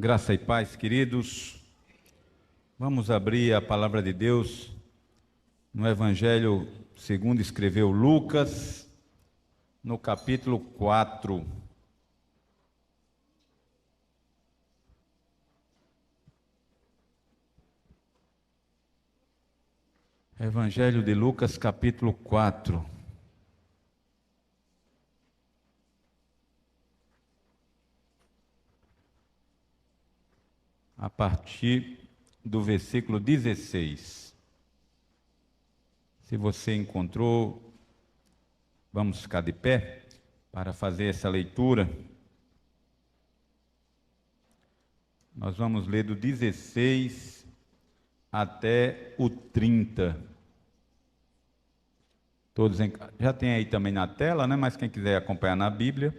Graça e paz, queridos. Vamos abrir a palavra de Deus no Evangelho segundo escreveu Lucas, no capítulo 4. Evangelho de Lucas, capítulo 4. A partir do versículo 16. Se você encontrou, vamos ficar de pé para fazer essa leitura. Nós vamos ler do 16 até o 30. Todos já tem aí também na tela, né? Mas quem quiser acompanhar na Bíblia,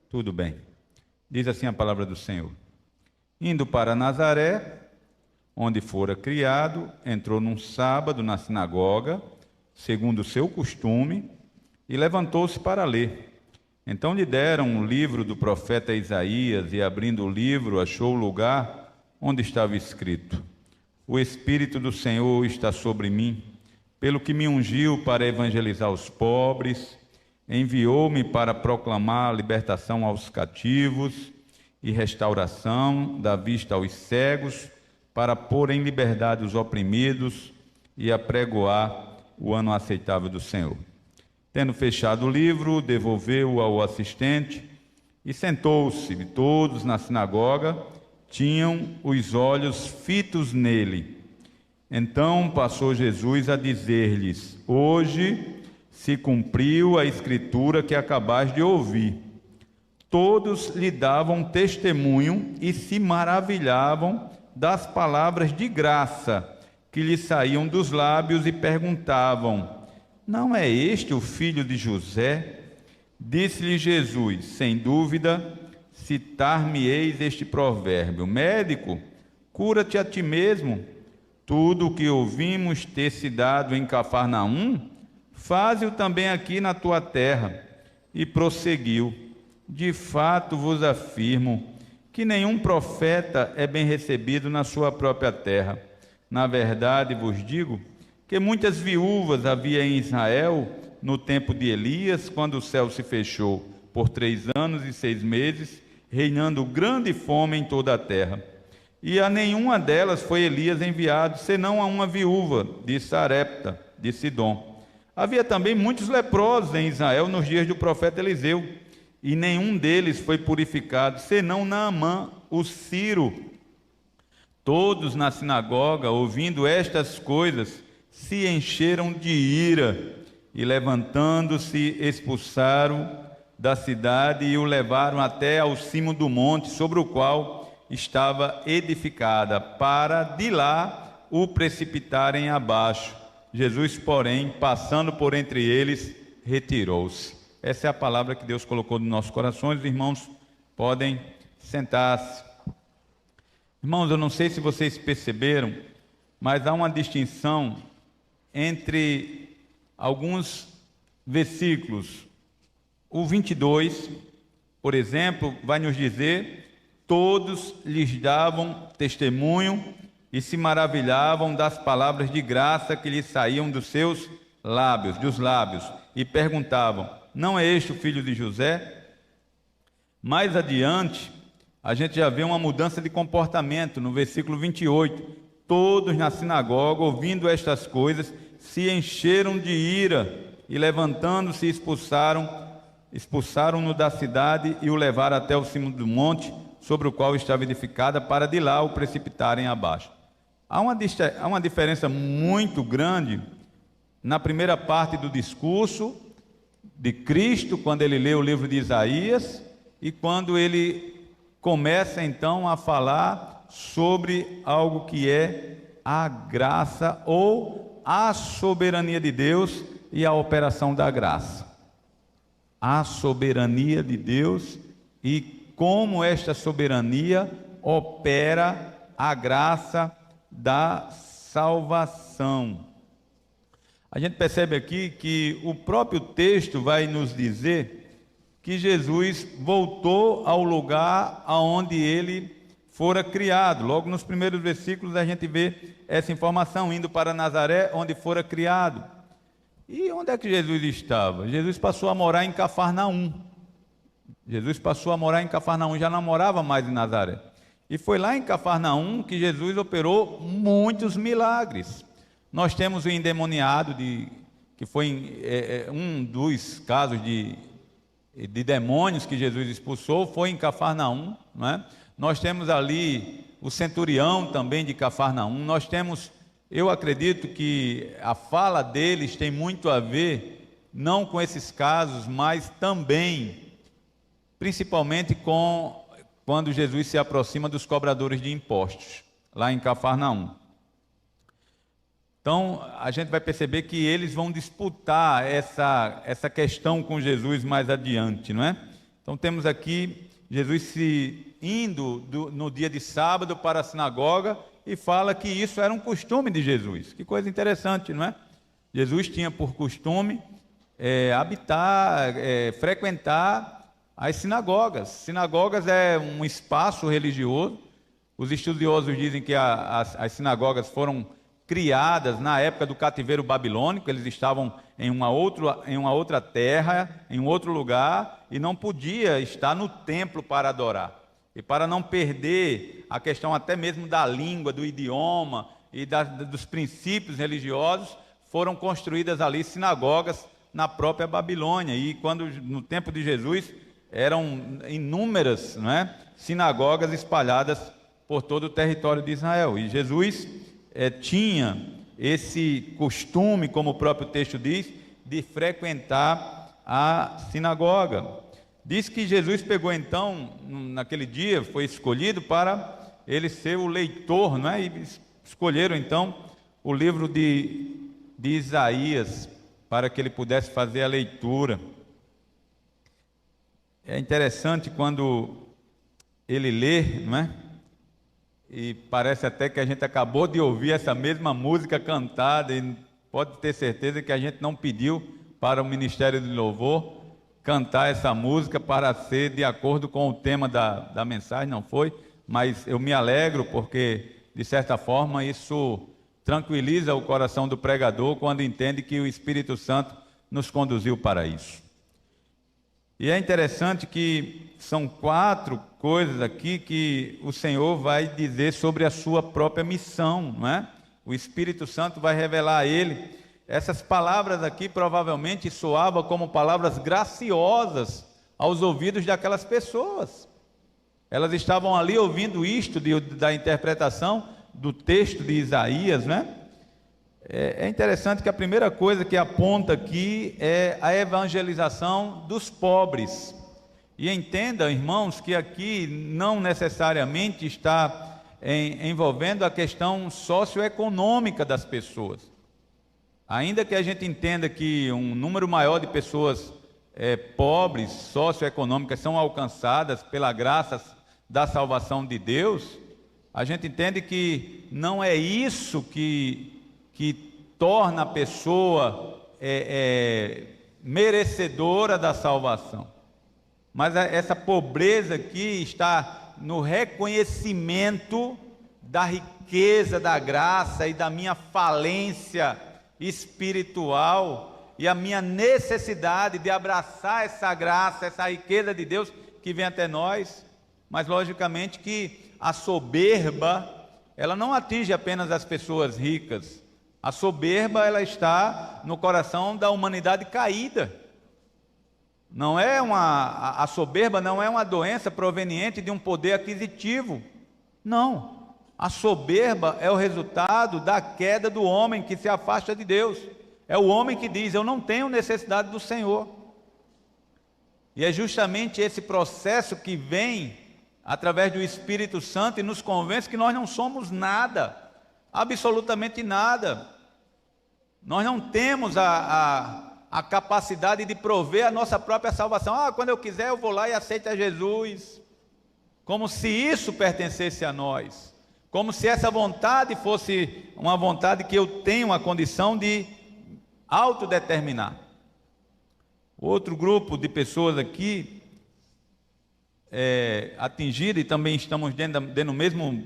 tudo bem. Diz assim a palavra do Senhor. Indo para Nazaré, onde fora criado, entrou num sábado na sinagoga, segundo o seu costume, e levantou-se para ler. Então lhe deram um livro do profeta Isaías, e abrindo o livro, achou o lugar onde estava escrito: O Espírito do Senhor está sobre mim, pelo que me ungiu para evangelizar os pobres, enviou-me para proclamar a libertação aos cativos e restauração da vista aos cegos, para pôr em liberdade os oprimidos e apregoar o ano aceitável do Senhor. Tendo fechado o livro, devolveu-o ao assistente e sentou-se. E todos na sinagoga tinham os olhos fitos nele. Então passou Jesus a dizer-lhes: Hoje se cumpriu a escritura que acabais de ouvir. Todos lhe davam testemunho e se maravilhavam das palavras de graça que lhe saíam dos lábios e perguntavam: Não é este o filho de José? Disse-lhe Jesus: Sem dúvida, citar-me-eis este provérbio: Médico, cura-te a ti mesmo. Tudo o que ouvimos ter se dado em Cafarnaum, faze-o também aqui na tua terra. E prosseguiu: De fato vos afirmo que nenhum profeta é bem recebido na sua própria terra. Na verdade vos digo que muitas viúvas havia em Israel no tempo de Elias, quando o céu se fechou por 3 anos e 6 meses, reinando grande fome em toda a terra. E a nenhuma delas foi Elias enviado, senão a uma viúva de Sarepta, de Sidom. Havia também muitos leprosos em Israel nos dias do profeta Eliseu, e nenhum deles foi purificado, senão Naamã, o sírio. Todos na sinagoga, ouvindo estas coisas, se encheram de ira, e levantando-se, expulsaram da cidade e o levaram até ao cimo do monte, sobre o qual estava edificada, para de lá o precipitarem abaixo. Jesus, porém, passando por entre eles, retirou-se. Essa é a palavra que Deus colocou nos nossos corações. Os irmãos podem sentar-se. Irmãos, eu não sei se vocês perceberam, mas há uma distinção entre alguns versículos. O 22, por exemplo, vai nos dizer: todos lhes davam testemunho e se maravilhavam das palavras de graça que lhes saíam dos seus lábios, e perguntavam: Não é este o filho de José? Mais adiante, a gente já vê uma mudança de comportamento no versículo 28. Todos na sinagoga, ouvindo estas coisas, se encheram de ira e, levantando-se, expulsaram-no da cidade e o levaram até o cimo do monte, sobre o qual estava edificada, para de lá o precipitarem abaixo. Há uma diferença muito grande na primeira parte do discurso de Cristo, quando ele lê o livro de Isaías, e quando ele começa então a falar sobre algo que é a graça ou a soberania de Deus e a operação da graça. A soberania de Deus e como esta soberania opera a graça da salvação. A gente percebe aqui que o próprio texto vai nos dizer que Jesus voltou ao lugar aonde ele fora criado. Logo nos primeiros versículos a gente vê essa informação, indo para Nazaré, onde fora criado. E onde é que Jesus estava? Jesus passou a morar em Cafarnaum. Jesus passou a morar em Cafarnaum, já não morava mais em Nazaré. E foi lá em Cafarnaum que Jesus operou muitos milagres. Nós temos o endemoniado, que foi um dos casos de demônios que Jesus expulsou, foi em Cafarnaum, não é? Nós temos ali o centurião também de Cafarnaum. Nós temos, eu acredito que a fala deles tem muito a ver, não com esses casos, mas também, principalmente quando Jesus se aproxima dos cobradores de impostos, lá em Cafarnaum. Então, a gente vai perceber que eles vão disputar essa questão com Jesus mais adiante, não é? Então, temos aqui Jesus indo no dia de sábado para a sinagoga e fala que isso era um costume de Jesus. Que coisa interessante, não é? Jesus tinha por costume habitar, frequentar as sinagogas. Sinagogas é um espaço religioso. Os estudiosos dizem que as sinagogas foram criadas na época do cativeiro babilônico. Eles estavam em uma outra terra, em um outro lugar, e não podia estar no templo para adorar. E para não perder a questão até mesmo da língua, do idioma e dos princípios religiosos, foram construídas ali sinagogas na própria Babilônia. E quando no tempo de Jesus eram inúmeras, não é, sinagogas espalhadas por todo o território de Israel. E Jesus tinha esse costume, como o próprio texto diz, de frequentar a sinagoga. Diz que Jesus pegou então, naquele dia, foi escolhido para ele ser o leitor, não é? E escolheram então o livro de Isaías, para que ele pudesse fazer a leitura. É interessante quando ele lê, não é? E parece até que a gente acabou de ouvir essa mesma música cantada, e pode ter certeza que a gente não pediu para o Ministério de Louvor cantar essa música para ser de acordo com o tema da mensagem, não foi? Mas eu me alegro porque, de certa forma, isso tranquiliza o coração do pregador quando entende que o Espírito Santo nos conduziu para isso. E é interessante que são 4 coisas aqui que o Senhor vai dizer sobre a sua própria missão, não é? O Espírito Santo vai revelar a ele. Essas palavras aqui provavelmente soavam como palavras graciosas aos ouvidos daquelas pessoas. Elas estavam ali ouvindo isto da interpretação do texto de Isaías, né? É interessante que a primeira coisa que aponta aqui é a evangelização dos pobres. E entenda, irmãos, que aqui não necessariamente está envolvendo a questão socioeconômica das pessoas. Ainda que a gente entenda que um número maior de pessoas pobres, socioeconômicas, são alcançadas pela graça da salvação de Deus, a gente entende que não é isso que torna a pessoa merecedora da salvação. Mas essa pobreza aqui está no reconhecimento da riqueza da graça e da minha falência espiritual e a minha necessidade de abraçar essa graça, essa riqueza de Deus que vem até nós. Mas logicamente que a soberba, ela não atinge apenas as pessoas ricas. A soberba, ela está no coração da humanidade caída. A soberba não é uma doença proveniente de um poder aquisitivo. Não. A soberba é o resultado da queda do homem que se afasta de Deus. É o homem que diz: eu não tenho necessidade do Senhor. E é justamente esse processo que vem através do Espírito Santo e nos convence que nós não somos nada, absolutamente nada. Nós não temos a capacidade de prover a nossa própria salvação. Quando eu quiser eu vou lá e aceito a Jesus. Como se isso pertencesse a nós. Como se essa vontade fosse uma vontade que eu tenho a condição de autodeterminar. Outro grupo de pessoas aqui atingida, e também estamos dentro do mesmo,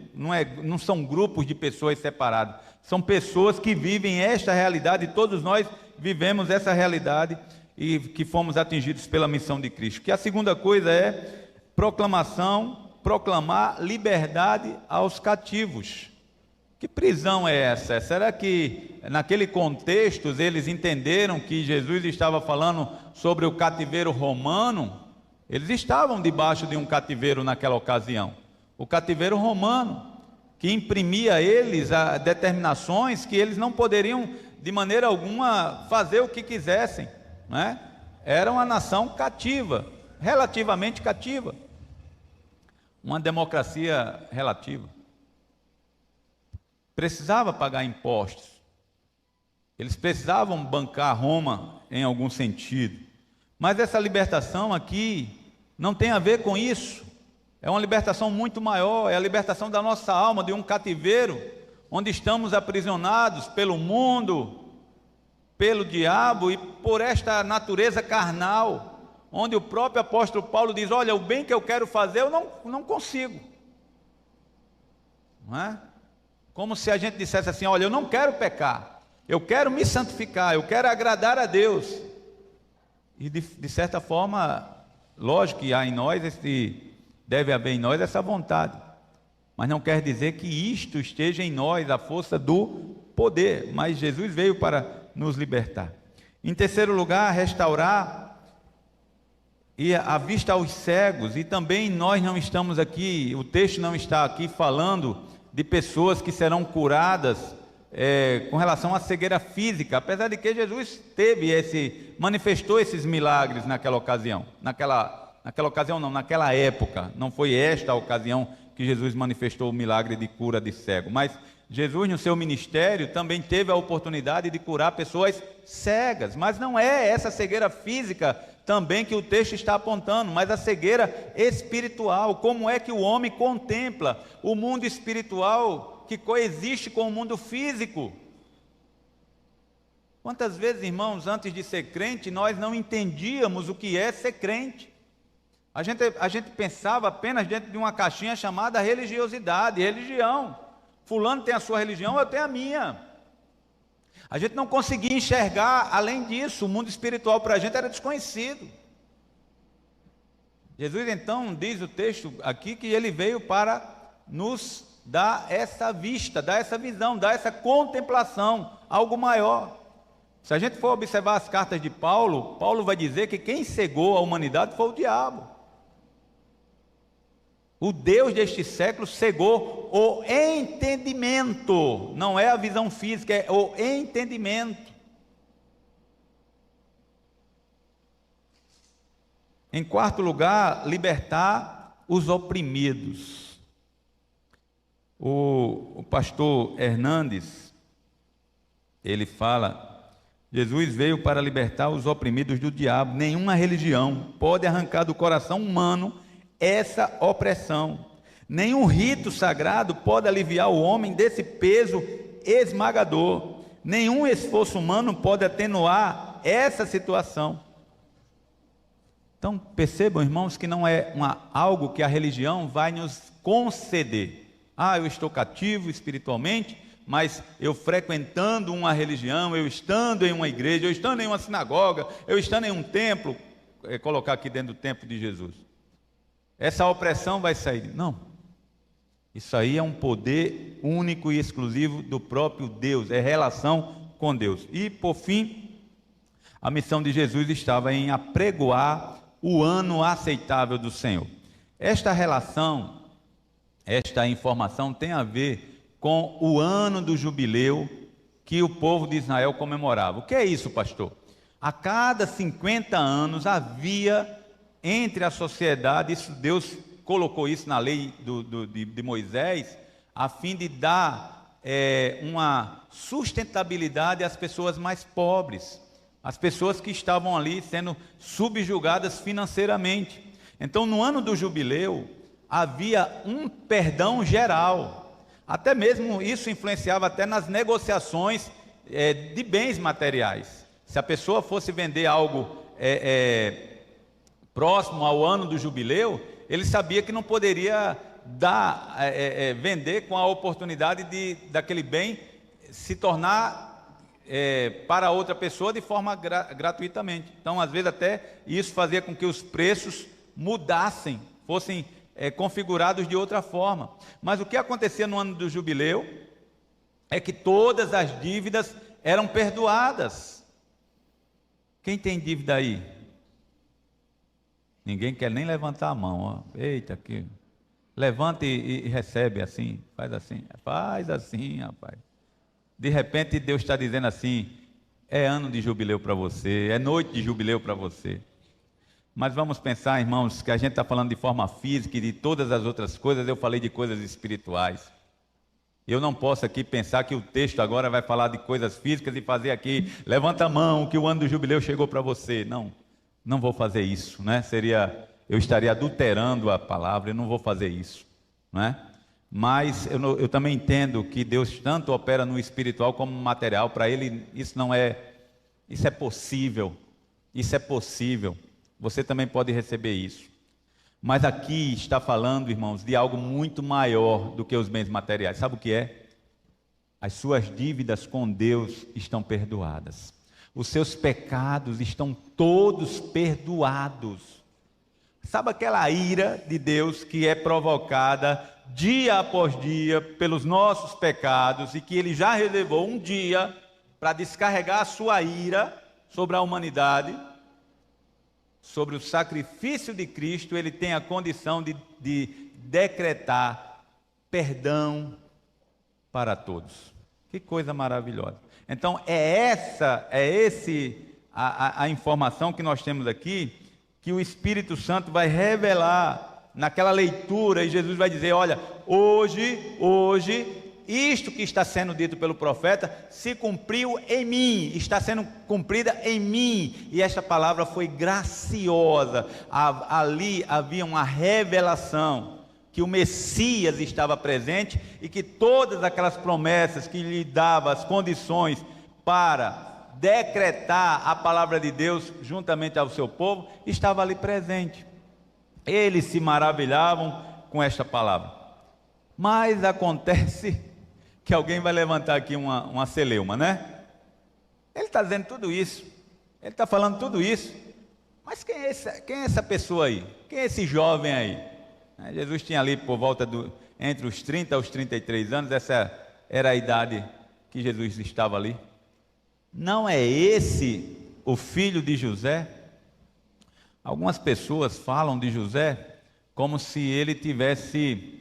não são grupos de pessoas separadas, são pessoas que vivem esta realidade, e todos nós vivemos essa realidade, e que fomos atingidos pela missão de Cristo. Que a segunda coisa é proclamar liberdade aos cativos. Que prisão é essa? Será que naquele contexto eles entenderam que Jesus estava falando sobre o cativeiro romano? Eles estavam debaixo de um cativeiro naquela ocasião, o cativeiro romano, que imprimia a eles determinações que eles não poderiam de maneira alguma fazer o que quisessem, né? Era uma nação cativa, relativamente cativa, uma democracia relativa. Precisava pagar impostos, eles precisavam bancar Roma em algum sentido, mas essa libertação aqui não tem a ver com isso. É uma libertação muito maior, é a libertação da nossa alma de um cativeiro, onde estamos aprisionados pelo mundo, pelo diabo e por esta natureza carnal, onde o próprio apóstolo Paulo diz: olha, o bem que eu quero fazer eu não consigo. Não é? Como se a gente dissesse assim: olha, eu não quero pecar, eu quero me santificar, eu quero agradar a Deus. E de certa forma, lógico que há em nós deve haver em nós essa vontade, mas não quer dizer que isto esteja em nós, a força do poder, mas Jesus veio para nos libertar. Em terceiro lugar, restaurar e a vista aos cegos. E também nós não estamos aqui, o texto não está aqui falando de pessoas que serão curadas com relação à cegueira física, apesar de que Jesus manifestou esses milagres naquela ocasião, naquela ocasião não, naquela época. Não foi esta a ocasião que Jesus manifestou o milagre de cura de cego, mas Jesus no seu ministério também teve a oportunidade de curar pessoas cegas, mas não é essa cegueira física também que o texto está apontando, mas a cegueira espiritual. Como é que o homem contempla o mundo espiritual que coexiste com o mundo físico? Quantas vezes, irmãos, antes de ser crente, nós não entendíamos o que é ser crente? A gente pensava apenas dentro de uma caixinha chamada religiosidade, religião. Fulano tem a sua religião, eu tenho a minha. A gente não conseguia enxergar além disso. O mundo espiritual para a gente era desconhecido. Jesus então diz o texto aqui que ele veio para nos dar essa vista, dar essa visão, dar essa contemplação, algo maior. Se a gente for observar as cartas de Paulo, Paulo vai dizer que quem cegou a humanidade foi o diabo. O Deus deste século cegou o entendimento, não é a visão física, é o entendimento. Em quarto lugar, libertar os oprimidos. O pastor Hernandes, ele fala: Jesus veio para libertar os oprimidos do diabo. Nenhuma religião pode arrancar do coração humano essa opressão. Nenhum rito sagrado pode aliviar o homem desse peso esmagador. Nenhum esforço humano pode atenuar essa situação. Então percebam, irmãos, que não é algo que a religião vai nos conceder. Eu estou cativo espiritualmente, mas eu frequentando uma religião, eu estando em uma igreja, eu estando em uma sinagoga, eu estando em um templo, colocar aqui dentro do templo de Jesus, essa opressão vai sair. Não, isso aí é um poder único e exclusivo do próprio Deus, é relação com Deus. E por fim, a missão de Jesus estava em apregoar o ano aceitável do Senhor. Esta relação, esta informação tem a ver com o ano do jubileu que o povo de Israel comemorava. O que é isso, pastor? A cada 50 anos havia entre a sociedade, Deus colocou isso na lei de Moisés, a fim de dar uma sustentabilidade às pessoas mais pobres, as pessoas que estavam ali sendo subjugadas financeiramente. Então, no ano do jubileu, havia um perdão geral. Até mesmo isso influenciava até nas negociações de bens materiais. Se a pessoa fosse vender algo próximo ao ano do jubileu, ele sabia que não poderia vender com a oportunidade daquele bem se tornar para outra pessoa de forma gratuitamente. Então, às vezes até isso fazia com que os preços mudassem, fossem configurados de outra forma. Mas o que acontecia no ano do jubileu é que todas as dívidas eram perdoadas. Quem tem dívida aí? Ninguém quer nem levantar a mão. Ó. Eita, que levanta e recebe assim, faz assim, rapaz. De repente Deus está dizendo assim: é ano de jubileu para você, é noite de jubileu para você. Mas vamos pensar, irmãos, que a gente está falando de forma física e de todas as outras coisas. Eu falei de coisas espirituais. Eu não posso aqui pensar que o texto agora vai falar de coisas físicas e fazer aqui, levanta a mão que o ano do jubileu chegou para você. Não vou fazer isso, né? Eu estaria adulterando a palavra, eu não vou fazer isso, né? Mas eu também entendo que Deus tanto opera no espiritual como no material. Para Ele isso é possível, você também pode receber isso. Mas aqui está falando, irmãos, de algo muito maior do que os bens materiais. Sabe o que é? As suas dívidas com Deus estão perdoadas. Os seus pecados estão todos perdoados. Sabe aquela ira de Deus que é provocada dia após dia pelos nossos pecados e que Ele já reservou um dia para descarregar a sua ira sobre a humanidade? Sobre o sacrifício de Cristo, Ele tem a condição de decretar perdão para todos. Que coisa maravilhosa. Então a informação que nós temos aqui, que o Espírito Santo vai revelar naquela leitura, e Jesus vai dizer: olha, hoje, isto que está sendo dito pelo profeta se cumpriu em mim, está sendo cumprida em mim, e esta palavra foi graciosa. Ali havia uma revelação que o Messias estava presente e que todas aquelas promessas que lhe dava as condições para decretar a palavra de Deus juntamente ao seu povo, estava ali presente. Eles se maravilhavam com esta palavra. Mas acontece que alguém vai levantar aqui uma celeuma, né? Ele está dizendo tudo isso, ele está falando tudo isso, mas quem é essa pessoa aí? Quem é esse jovem aí? Jesus tinha ali por volta entre os 30 aos 33 anos, essa era a idade que Jesus estava ali. Não é esse o filho de José? Algumas pessoas falam de José como se ele tivesse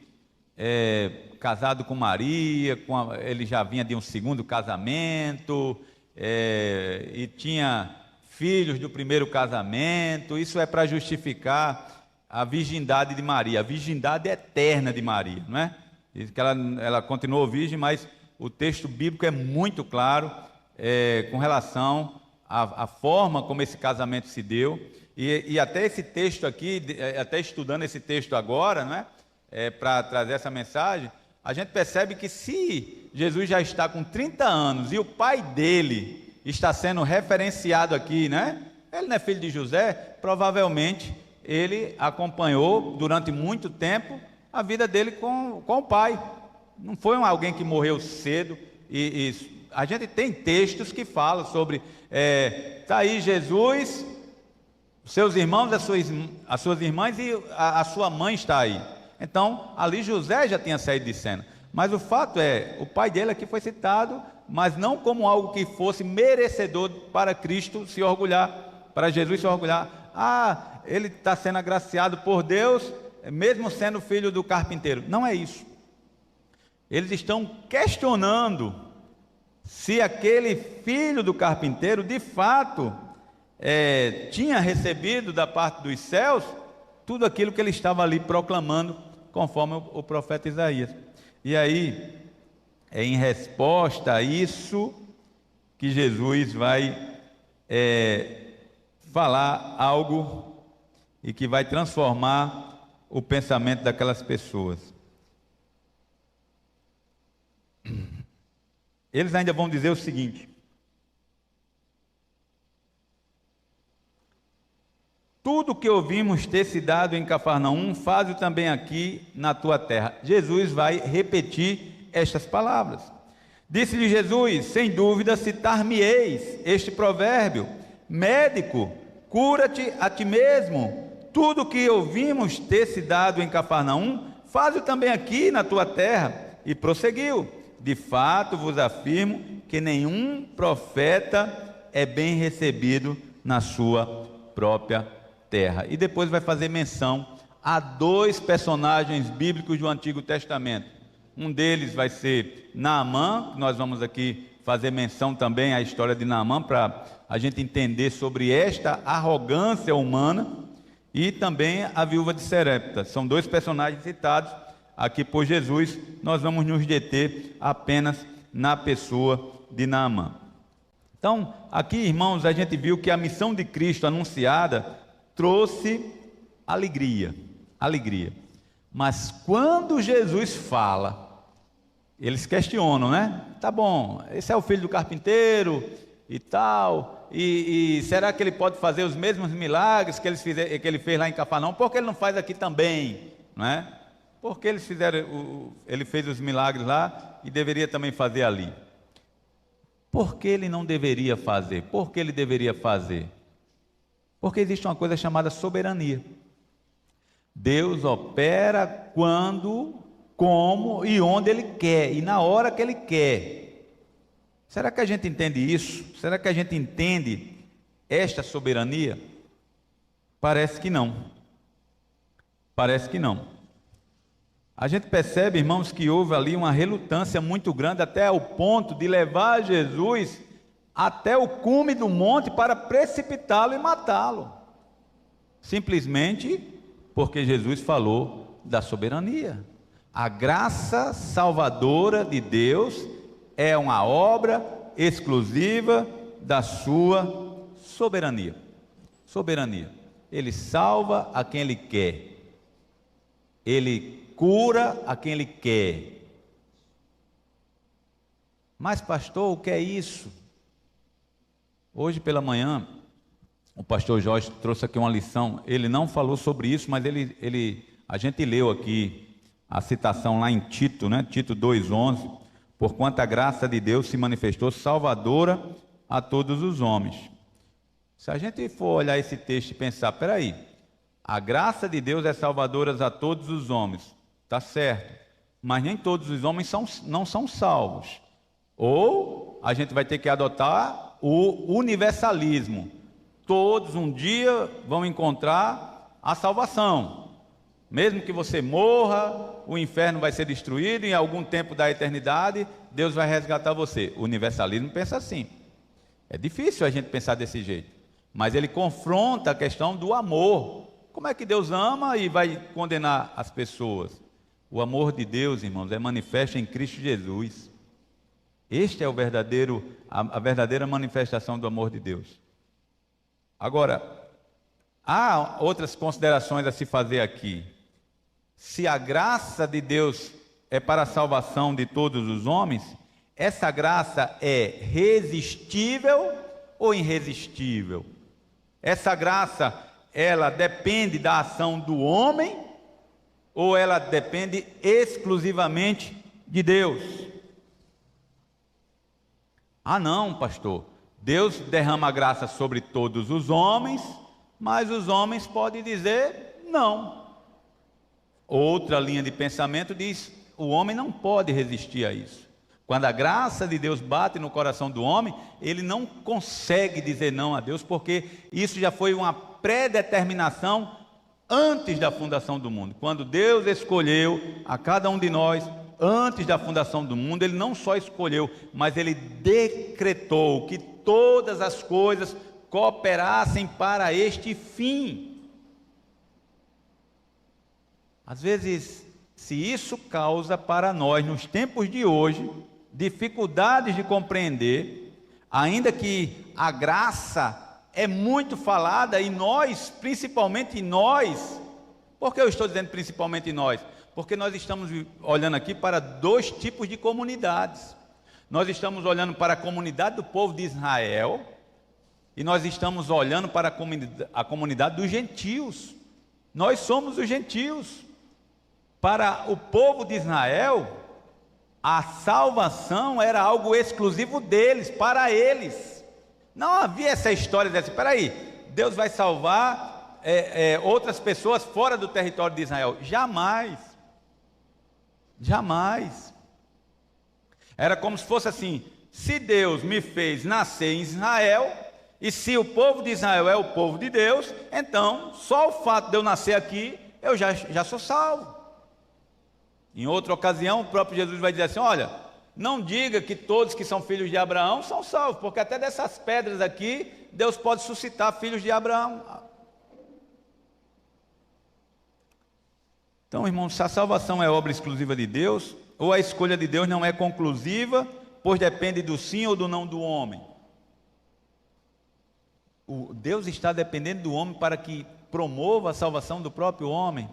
casado com Maria, ele já vinha de um segundo casamento, e tinha filhos do primeiro casamento. Isso é para justificar a virgindade de Maria, a virgindade eterna de Maria, não é? Diz que ela continuou virgem, mas o texto bíblico é muito claro com relação à forma como esse casamento se deu, e até esse texto aqui, até estudando esse texto agora, não é? Para trazer essa mensagem, a gente percebe que se Jesus já está com 30 anos e o pai dele está sendo referenciado aqui, né? Ele não é filho de José, provavelmente ele acompanhou durante muito tempo a vida dele com o pai. Não foi alguém que morreu cedo. E a gente tem textos que falam sobre está aí Jesus, seus irmãos, as suas irmãs, e a sua mãe está aí. Então ali José já tinha saído de cena. Mas o fato é, o pai dele aqui foi citado, mas não como algo que fosse merecedor para Cristo se orgulhar, para Jesus se orgulhar. Ele está sendo agraciado por Deus, mesmo sendo filho do carpinteiro. Não é isso. Eles estão questionando se aquele filho do carpinteiro, de fato, tinha recebido da parte dos céus tudo aquilo que ele estava ali proclamando, conforme o profeta Isaías. E aí, em resposta a isso, que Jesus vai falar algo e que vai transformar o pensamento daquelas pessoas. Eles ainda vão dizer o seguinte: tudo que ouvimos ter se dado em Cafarnaum, faz-o também aqui na tua terra. Jesus vai repetir estas palavras. Disse-lhe Jesus: sem dúvida citar-me-eis este provérbio: médico, cura-te a ti mesmo. Tudo que ouvimos ter se dado em Cafarnaum, faz-o também aqui na tua terra. E prosseguiu: de fato vos afirmo que nenhum profeta é bem recebido na sua própria terra. E depois vai fazer menção a dois personagens bíblicos do Antigo Testamento. Um deles vai ser Naamã. Nós vamos aqui fazer menção também à história de Naamã, para a gente entender sobre esta arrogância humana, e também a viúva de Sarepta. São dois personagens citados aqui por Jesus. Nós vamos nos deter apenas na pessoa de Naamã. Então, aqui, irmãos, a gente viu que a missão de Cristo anunciada trouxe alegria. Mas quando Jesus fala, eles questionam, né? Tá bom, esse é o filho do carpinteiro e tal, e será que ele pode fazer os mesmos milagres que ele fez lá em Cafarnaum? Por que ele não faz aqui também, não é? Porque ele fez os milagres lá e deveria também fazer ali. Por que ele não deveria fazer? Por que ele deveria fazer? Porque existe uma coisa chamada soberania. Deus opera quando, como e onde Ele quer, e na hora que Ele quer. Será que a gente entende isso? Será que a gente entende esta soberania? Parece que não. Parece que não. A gente percebe, irmãos, que houve ali uma relutância muito grande, até o ponto de levar Jesus até o cume do monte para precipitá-lo e matá-lo, simplesmente porque Jesus falou da soberania. A graça salvadora de Deus é uma obra exclusiva da sua soberania. Ele salva a quem Ele quer, Ele cura a quem Ele quer. Mas pastor, o que é isso? Hoje pela manhã, o pastor Jorge trouxe aqui uma lição. Ele não falou sobre isso, mas a gente leu aqui a citação lá em Tito, né? Tito 2,11: porquanto a graça de Deus se manifestou salvadora a todos os homens. Se a gente for olhar esse texto e pensar, peraí, a graça de Deus é salvadora a todos os homens, está certo, mas nem todos os homens não são salvos. Ou a gente vai ter que adotar o universalismo: todos um dia vão encontrar a salvação, mesmo que você morra, o inferno vai ser destruído, em algum tempo da eternidade Deus vai resgatar você. O universalismo pensa assim. É difícil a gente pensar desse jeito, mas ele confronta a questão do amor. Como é que Deus ama e vai condenar as pessoas? O amor de Deus, irmãos, é manifesto em Cristo Jesus. Este é a verdadeira manifestação do amor de Deus. Agora, há outras considerações a se fazer aqui. Se a graça de Deus é para a salvação de todos os homens, essa graça é resistível ou irresistível? Essa graça, ela depende da ação do homem ou ela depende exclusivamente de Deus? Ah não, pastor, Deus derrama a graça sobre todos os homens, mas os homens podem dizer não. Outra linha de pensamento diz: o homem não pode resistir a isso. Quando a graça de Deus bate no coração do homem, ele não consegue dizer não a Deus, porque isso já foi uma predeterminação antes da fundação do mundo. Quando Deus escolheu a cada um de nós, antes da fundação do mundo, Ele não só escolheu, mas Ele decretou que todas as coisas cooperassem para este fim. Às vezes, se isso causa para nós, nos tempos de hoje, dificuldades de compreender, ainda que a graça é muito falada, e nós, principalmente nós, por que eu estou dizendo principalmente nós? Porque nós estamos olhando aqui para dois tipos de comunidades. Nós estamos olhando para a comunidade do povo de Israel, E nós estamos olhando para a comunidade dos gentios. Nós somos os gentios. Para o povo de Israel, a salvação era algo exclusivo deles, para eles. Não havia essa história de espera aí, Deus vai salvar outras pessoas fora do território de Israel. Jamais. Jamais. Era como se fosse assim: se Deus me fez nascer em Israel, e se o povo de Israel é o povo de Deus, então só o fato de eu nascer aqui, eu já sou salvo. Em outra ocasião, o próprio Jesus vai dizer assim: olha, não diga que todos que são filhos de Abraão são salvos, porque até dessas pedras aqui, Deus pode suscitar filhos de Abraão. Então, irmãos, se a salvação é obra exclusiva de Deus, ou a escolha de Deus não é conclusiva, pois depende do sim ou do não do homem. Deus está dependendo do homem para que promova a salvação do próprio homem.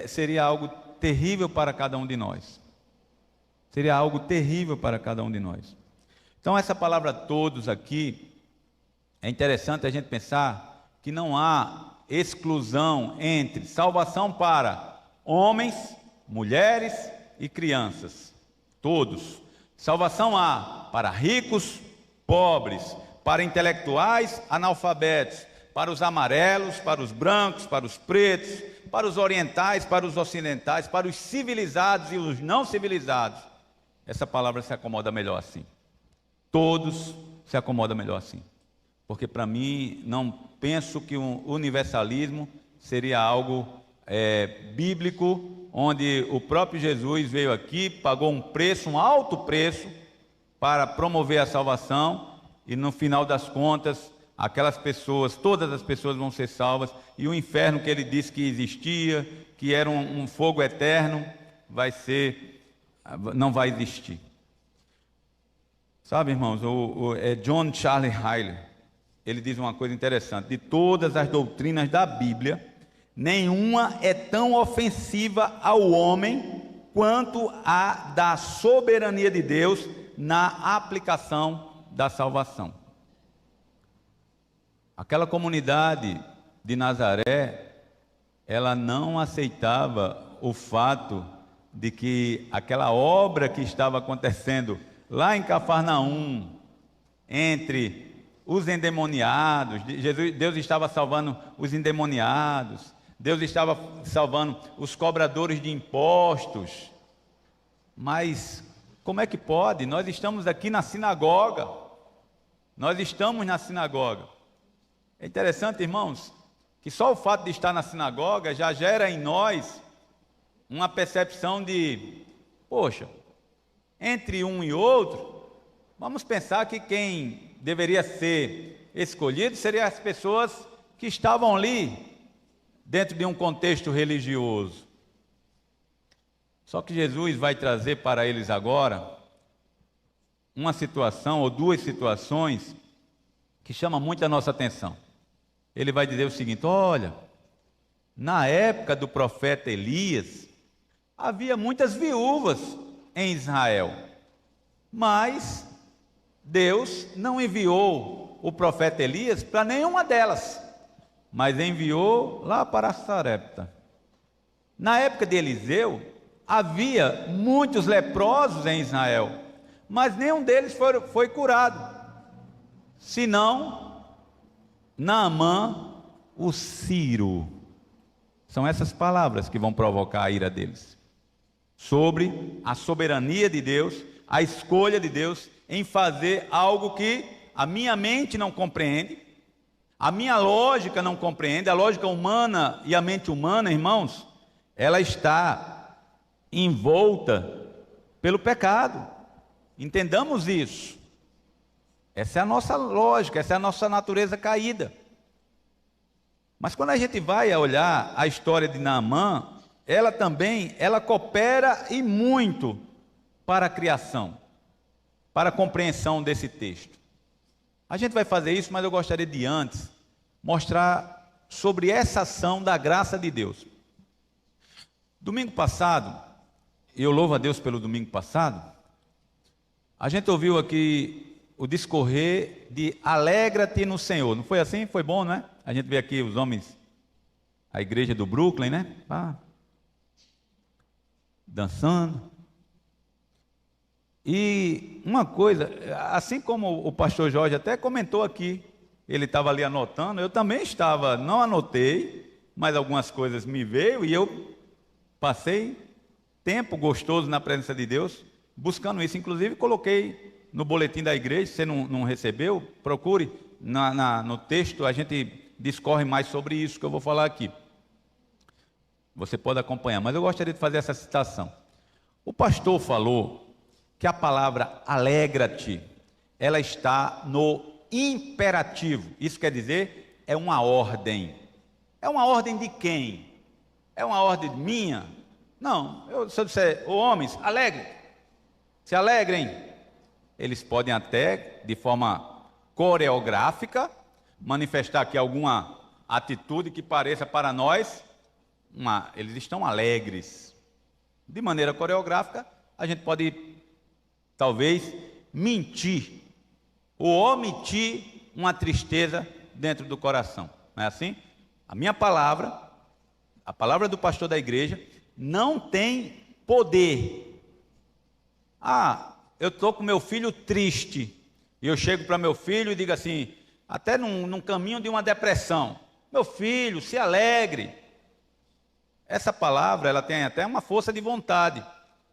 Seria algo terrível para cada um de nós. Seria algo terrível para cada um de nós. Então, essa palavra todos aqui, é interessante a gente pensar que não há exclusão entre salvação para homens, mulheres e crianças. Todos. Salvação há para ricos, pobres, para intelectuais, analfabetos, para os amarelos, para os brancos, para os pretos, para os orientais, para os ocidentais, para os civilizados e os não civilizados. Essa palavra se acomoda melhor assim. Todos se acomoda melhor assim. Porque para mim, não penso que o universalismo seria algo bíblico, onde o próprio Jesus veio aqui, pagou um preço, um alto preço, para promover a salvação, e no final das contas, aquelas pessoas, todas as pessoas vão ser salvas, e o inferno que ele disse que existia, que era um fogo eterno, não vai existir. Sabe, irmãos, John Charles Hyler, ele diz uma coisa interessante: de todas as doutrinas da Bíblia, nenhuma é tão ofensiva ao homem quanto a da soberania de Deus na aplicação da salvação. Aquela comunidade de Nazaré, ela não aceitava o fato de que aquela obra que estava acontecendo lá em Cafarnaum, entre os endemoniados, Deus estava salvando os endemoniados, Deus estava salvando os cobradores de impostos. Mas como é que pode? Nós estamos aqui na sinagoga. Nós estamos na sinagoga. É interessante, irmãos, que só o fato de estar na sinagoga já gera em nós uma percepção de: poxa, entre um e outro, vamos pensar que quem deveria ser escolhido seriam as pessoas que estavam ali, dentro de um contexto religioso. Só que Jesus vai trazer para eles agora uma situação ou duas situações que chamam muito a nossa atenção. Ele vai dizer o seguinte: olha, na época do profeta Elias, havia muitas viúvas em Israel, mas Deus não enviou o profeta Elias para nenhuma delas, mas enviou lá para Sarepta. Na época de Eliseu, havia muitos leprosos em Israel, mas nenhum deles foi curado, senão Naamã, o sírio. São essas palavras que vão provocar a ira deles, sobre a soberania de Deus, a escolha de Deus em fazer algo que a minha mente não compreende, a minha lógica não compreende. A lógica humana e a mente humana, irmãos, ela está envolta pelo pecado. Entendamos isso. Essa é a nossa lógica, essa é a nossa natureza caída. Mas quando a gente vai olhar a história de Naamã, ela coopera e muito para a criação, para a compreensão desse texto. A gente vai fazer isso, mas eu gostaria de antes mostrar sobre essa ação da graça de Deus. Domingo passado, e eu louvo a Deus pelo domingo passado, a gente ouviu aqui o discorrer de alegra-te no Senhor. Não foi assim? Foi bom, não é? A gente vê aqui os homens, a igreja do Brooklyn, né? Dançando. E uma coisa, assim como o pastor Jorge até comentou aqui, ele estava ali anotando, eu também estava, não anotei, mas algumas coisas me veio e eu passei tempo gostoso na presença de Deus, buscando isso. Inclusive coloquei no boletim da igreja, se você não recebeu, procure no texto, a gente discorre mais sobre isso que eu vou falar aqui. Você pode acompanhar, mas eu gostaria de fazer essa citação. O pastor falou que a palavra alegra-te, ela está no imperativo. Isso quer dizer, é uma ordem. É uma ordem de quem? É uma ordem minha? Não, se eu disser, homens, alegrem, se alegrem. Eles podem até, de forma coreográfica, manifestar aqui alguma atitude que pareça para nós, eles estão alegres. De maneira coreográfica, a gente pode talvez mentir ou omitir uma tristeza dentro do coração, não é assim? A minha palavra, a palavra do pastor da igreja, não tem poder. Eu estou com meu filho triste, e eu chego para meu filho e digo assim, até num caminho de uma depressão, meu filho, se alegre. Essa palavra, ela tem até uma força de vontade,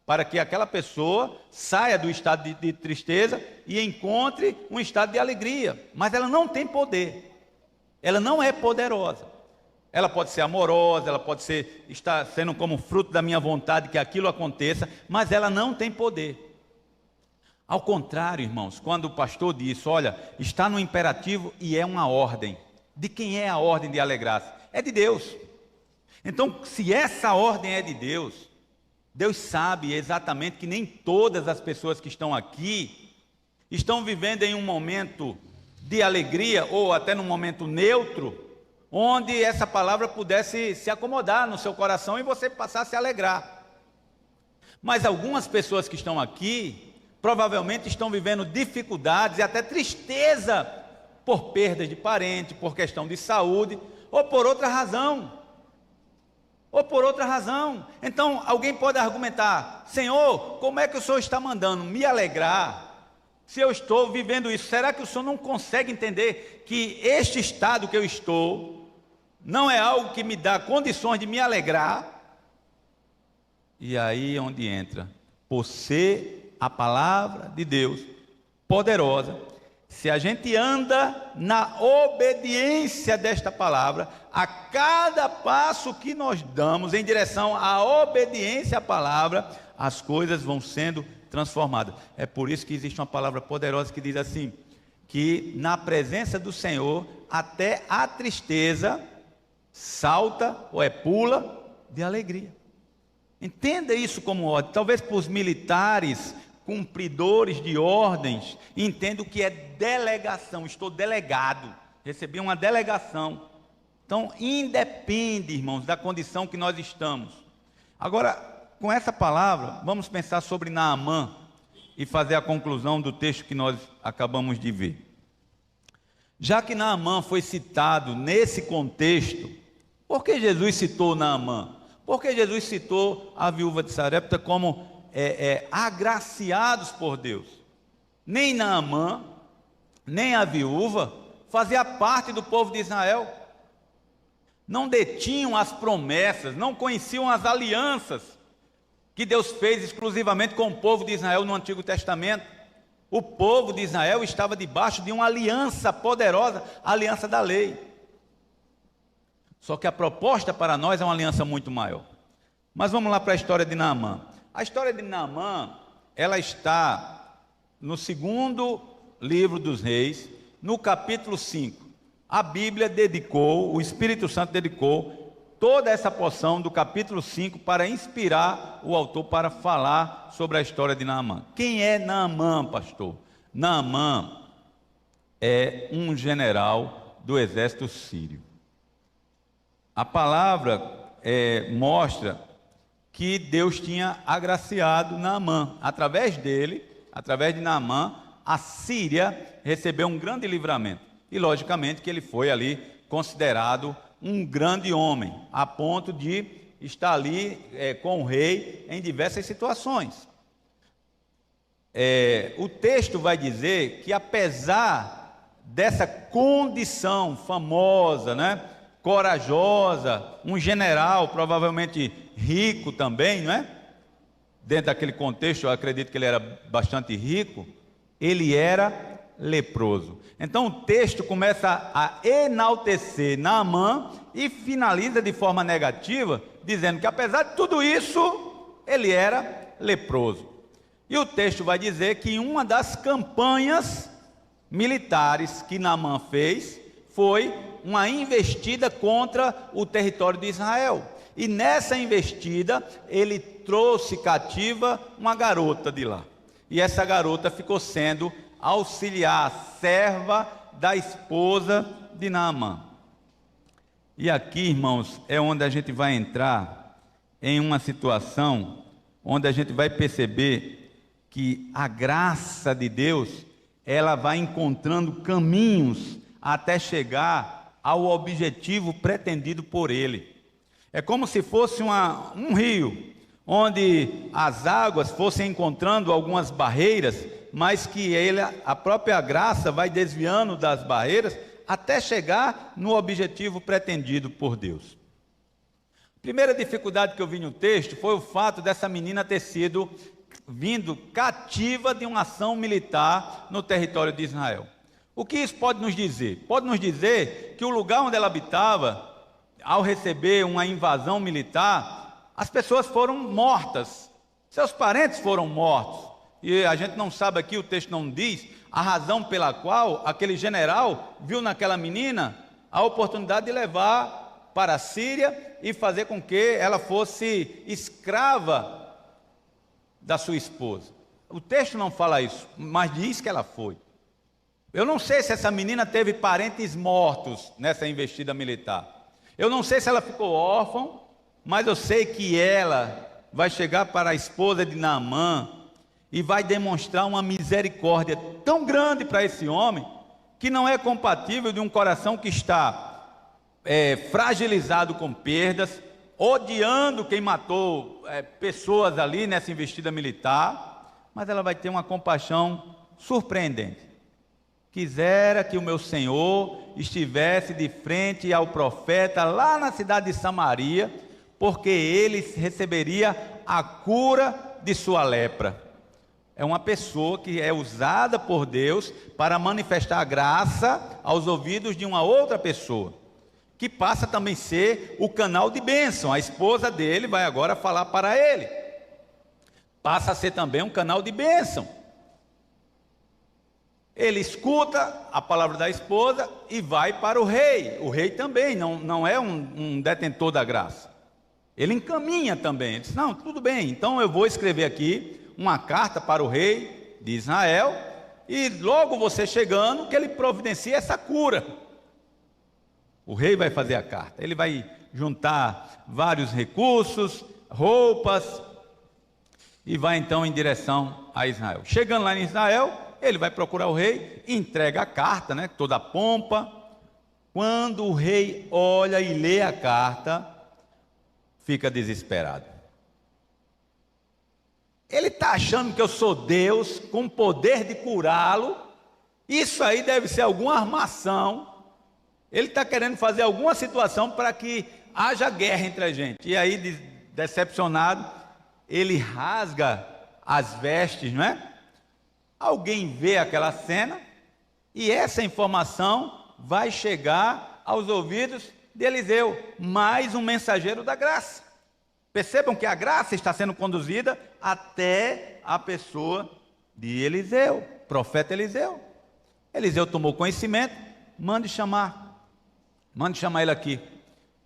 para que aquela pessoa saia do estado de tristeza e encontre um estado de alegria. Mas ela não tem poder, ela não é poderosa. Ela pode ser amorosa, ela pode estar sendo como fruto da minha vontade que aquilo aconteça, mas ela não tem poder. Ao contrário, irmãos, quando o pastor diz, olha, está no imperativo e é uma ordem. De quem é a ordem de alegrar-se? É de Deus. Então, se essa ordem é de Deus, Deus sabe exatamente que nem todas as pessoas que estão aqui estão vivendo em um momento de alegria ou até num momento neutro, onde essa palavra pudesse se acomodar no seu coração e você passar a se alegrar. Mas algumas pessoas que estão aqui provavelmente estão vivendo dificuldades e até tristeza por perda de parente, por questão de saúde ou por outra razão. Então alguém pode argumentar, Senhor, como é que o Senhor está mandando me alegrar, se eu estou vivendo isso? Será que o Senhor não consegue entender que este estado que eu estou, não é algo que me dá condições de me alegrar? E aí é onde entra, por ser a palavra de Deus, poderosa, se a gente anda na obediência desta palavra, a cada passo que nós damos em direção à obediência à palavra, as coisas vão sendo transformadas. É por isso que existe uma palavra poderosa que diz assim, que na presença do Senhor, até a tristeza salta ou pula de alegria. Entenda isso como ordem. Talvez para os militares, cumpridores de ordens, entendo que é delegação, estou delegado, recebi uma delegação. Então, independe, irmãos, da condição que nós estamos. Agora, com essa palavra, vamos pensar sobre Naamã e fazer a conclusão do texto que nós acabamos de ver. Já que Naamã foi citado nesse contexto, por que Jesus citou Naamã? Por que Jesus citou a viúva de Sarepta como agraciados por Deus? Nem Naamã, nem a viúva fazia parte do povo de Israel, não detinham as promessas, não conheciam as alianças que Deus fez exclusivamente com o povo de Israel no Antigo Testamento. O povo de Israel estava debaixo de uma aliança poderosa, a aliança da lei. Só que a proposta para nós é uma aliança muito maior. Mas vamos lá para a história de Naamã. A história de Naamã, ela está no segundo livro dos Reis, no capítulo 5. A Bíblia dedicou, o Espírito Santo dedicou toda essa porção do capítulo 5 para inspirar o autor para falar sobre a história de Naamã. Quem é Naamã, pastor? Naamã é um general do exército sírio. A palavra mostra que Deus tinha agraciado Naamã. Através dele, através de Naamã, a Síria recebeu um grande livramento. E logicamente que ele foi ali considerado um grande homem, a ponto de estar ali com o rei em diversas situações. O texto vai dizer que apesar dessa condição famosa, né, corajosa, um general provavelmente rico também, não é? Dentro daquele contexto, eu acredito que ele era bastante rico, ele era leproso. Então o texto começa a enaltecer Naamã e finaliza de forma negativa, dizendo que apesar de tudo isso, ele era leproso. E o texto vai dizer que uma das campanhas militares que Naamã fez foi uma investida contra o território de Israel. E nessa investida, ele trouxe cativa uma garota de lá. E essa garota ficou sendo auxiliar, serva da esposa de Naamã. E aqui, irmãos, é onde a gente vai entrar em uma situação onde a gente vai perceber que a graça de Deus, ela vai encontrando caminhos até chegar ao objetivo pretendido por Ele. É como se fosse um rio, onde as águas fossem encontrando algumas barreiras, mas que a própria graça vai desviando das barreiras até chegar no objetivo pretendido por Deus. A primeira dificuldade que eu vi no texto foi o fato dessa menina ter sido vindo cativa de uma ação militar no território de Israel. O que isso pode nos dizer? Pode nos dizer que o lugar onde ela habitava, ao receber uma invasão militar, as pessoas foram mortas, seus parentes foram mortos, e a gente não sabe aqui, o texto não diz, a razão pela qual aquele general viu naquela menina a oportunidade de levar para a Síria e fazer com que ela fosse escrava da sua esposa. O texto não fala isso, mas diz que ela foi. Eu não sei se essa menina teve parentes mortos nessa investida militar. Eu não sei se ela ficou órfã, mas eu sei que ela vai chegar para a esposa de Naamã e vai demonstrar uma misericórdia tão grande para esse homem, que não é compatível de um coração que está fragilizado com perdas, odiando quem matou pessoas ali nessa investida militar, mas ela vai ter uma compaixão surpreendente. Quisera que o meu Senhor estivesse de frente ao profeta lá na cidade de Samaria, porque ele receberia a cura de sua lepra. É uma pessoa que é usada por Deus para manifestar a graça aos ouvidos de uma outra pessoa, que passa também a ser o canal de bênção. A esposa dele vai agora falar para ele, passa a ser também um canal de bênção. Ele escuta a palavra da esposa e vai para o rei também não é um detentor da graça, ele encaminha também, ele diz, não, tudo bem, então eu vou escrever aqui uma carta para o rei de Israel, e logo você chegando, que ele providencia essa cura. O rei vai fazer a carta, ele vai juntar vários recursos, roupas, e vai então em direção a Israel. Chegando lá em Israel, ele vai procurar o rei, entrega a carta, né, toda a pompa. Quando o rei olha e lê a carta, fica desesperado. Ele está achando que eu sou Deus, com o poder de curá-lo. Isso aí deve ser alguma armação. Ele está querendo fazer alguma situação para que haja guerra entre a gente. E aí, decepcionado, ele rasga as vestes, não é? Alguém vê aquela cena e essa informação vai chegar aos ouvidos de Eliseu, mais um mensageiro da graça. Percebam que a graça está sendo conduzida até a pessoa de Eliseu, profeta Eliseu. Eliseu tomou conhecimento, mande chamar ele aqui.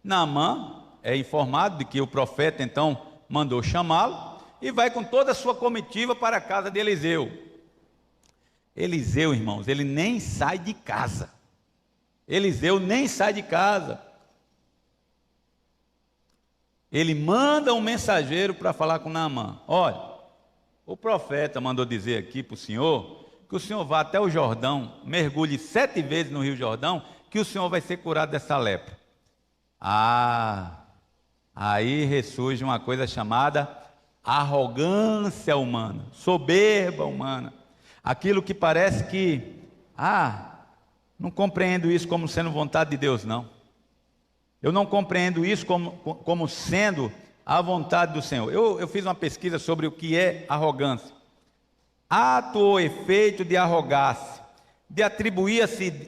Naamã é informado de que o profeta então mandou chamá-lo e vai com toda a sua comitiva para a casa de Eliseu. Eliseu, irmãos, ele nem sai de casa. Eliseu nem sai de casa. Ele manda um mensageiro para falar com Naamã. Olha, o profeta mandou dizer aqui para o senhor que que o senhor vá até o Jordão, mergulhe 7 vezes no Rio Jordão, que o senhor vai ser curado dessa lepra. Aí ressurge uma coisa chamada arrogância humana, soberba humana. Aquilo que parece que, não compreendo isso como sendo vontade de Deus, não. Eu não compreendo isso como sendo a vontade do Senhor. Eu fiz uma pesquisa sobre o que é arrogância. Ato ou efeito de arrogar-se, de atribuir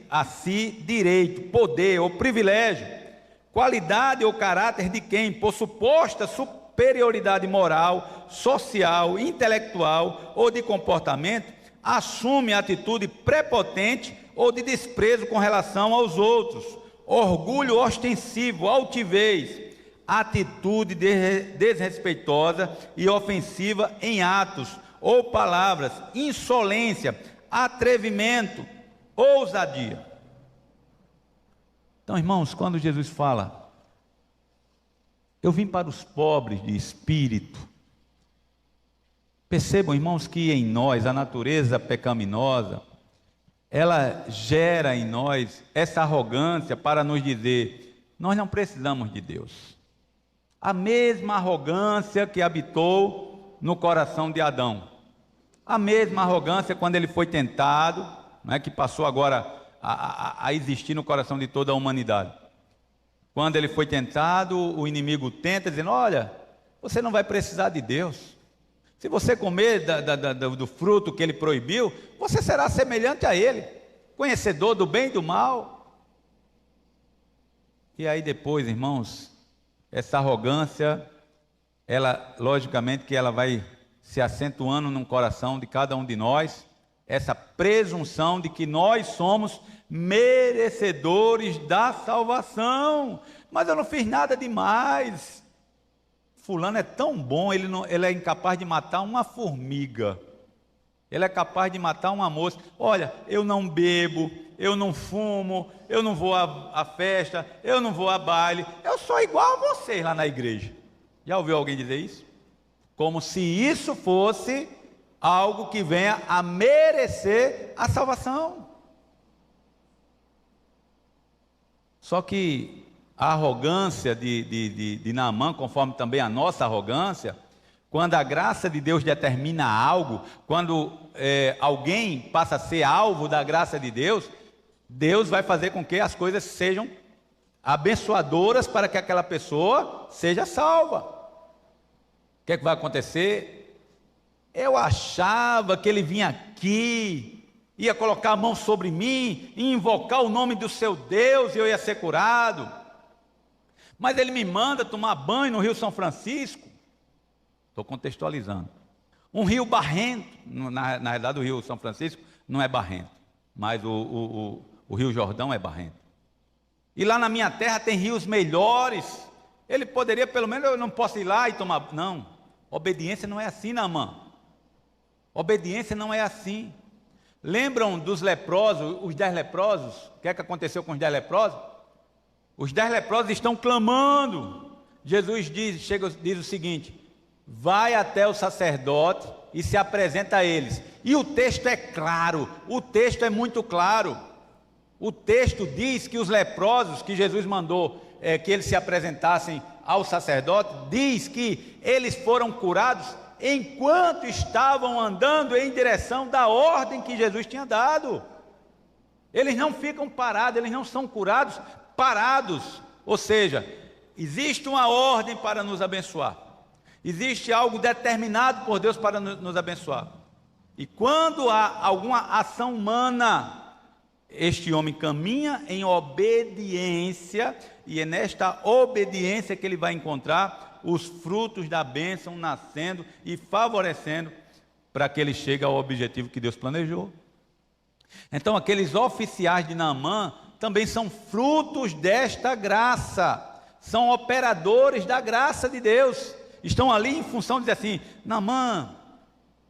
a si direito, poder ou privilégio, qualidade ou caráter de quem, por suposta superioridade moral, social, intelectual ou de comportamento, assume atitude prepotente ou de desprezo com relação aos outros, orgulho ostensivo, altivez, atitude desrespeitosa e ofensiva em atos ou palavras, insolência, atrevimento, ousadia. Então, irmãos, quando Jesus fala, eu vim para os pobres de espírito, percebam, irmãos, que em nós, a natureza pecaminosa, ela gera em nós essa arrogância para nos dizer, nós não precisamos de Deus. A mesma arrogância que habitou no coração de Adão. A mesma arrogância quando ele foi tentado, que passou agora a existir no coração de toda a humanidade. Quando ele foi tentado, o inimigo tenta, dizendo, olha, você não vai precisar de Deus. Se você comer do fruto que ele proibiu, você será semelhante a ele, conhecedor do bem e do mal. E aí depois, irmãos, essa arrogância, ela, logicamente que ela vai se acentuando no coração de cada um de nós, essa presunção de que nós somos merecedores da salvação. Mas eu não fiz nada demais. Fulano é tão bom, ele é incapaz de matar uma formiga. Ele é capaz de matar uma mosca. Olha, eu não bebo, eu não fumo, eu não vou à festa, eu não vou a baile. Eu sou igual a vocês lá na igreja. Já ouviu alguém dizer isso? Como se isso fosse algo que venha a merecer a salvação. Só que a arrogância de Naamã, conforme também a nossa arrogância, quando a graça de Deus determina algo, quando alguém passa a ser alvo da graça de Deus, Deus vai fazer com que as coisas sejam abençoadoras para que aquela pessoa seja salva. O que é que vai acontecer? Eu achava que ele vinha aqui, ia colocar a mão sobre mim, e invocar o nome do seu Deus e eu ia ser curado. Mas ele me manda tomar banho no Rio São Francisco. Estou contextualizando. Um rio barrento, na realidade o Rio São Francisco não é barrento, mas o Rio Jordão é barrento. E lá na minha terra tem rios melhores. Ele poderia, pelo menos, eu não posso ir lá e tomar. Não, obediência não é assim, Naamã. Obediência não é assim. Lembram dos leprosos, os 10 leprosos? O que é que aconteceu com os 10 leprosos? Os 10 leprosos estão clamando. Jesus diz o seguinte: vai até o sacerdote e se apresenta a eles. E o texto é claro, o texto é muito claro. O texto diz que os leprosos que Jesus mandou que eles se apresentassem ao sacerdote, diz que eles foram curados enquanto estavam andando em direção da ordem que Jesus tinha dado. Eles não ficam parados, eles não são curados parados. Ou seja, existe uma ordem para nos abençoar. Existe algo determinado por Deus para nos abençoar. E quando há alguma ação humana, este homem caminha em obediência, e é nesta obediência que ele vai encontrar os frutos da bênção nascendo e favorecendo para que ele chegue ao objetivo que Deus planejou. Então aqueles oficiais de Naamã também são frutos desta graça, são operadores da graça de Deus, estão ali em função de dizer assim: Naamã,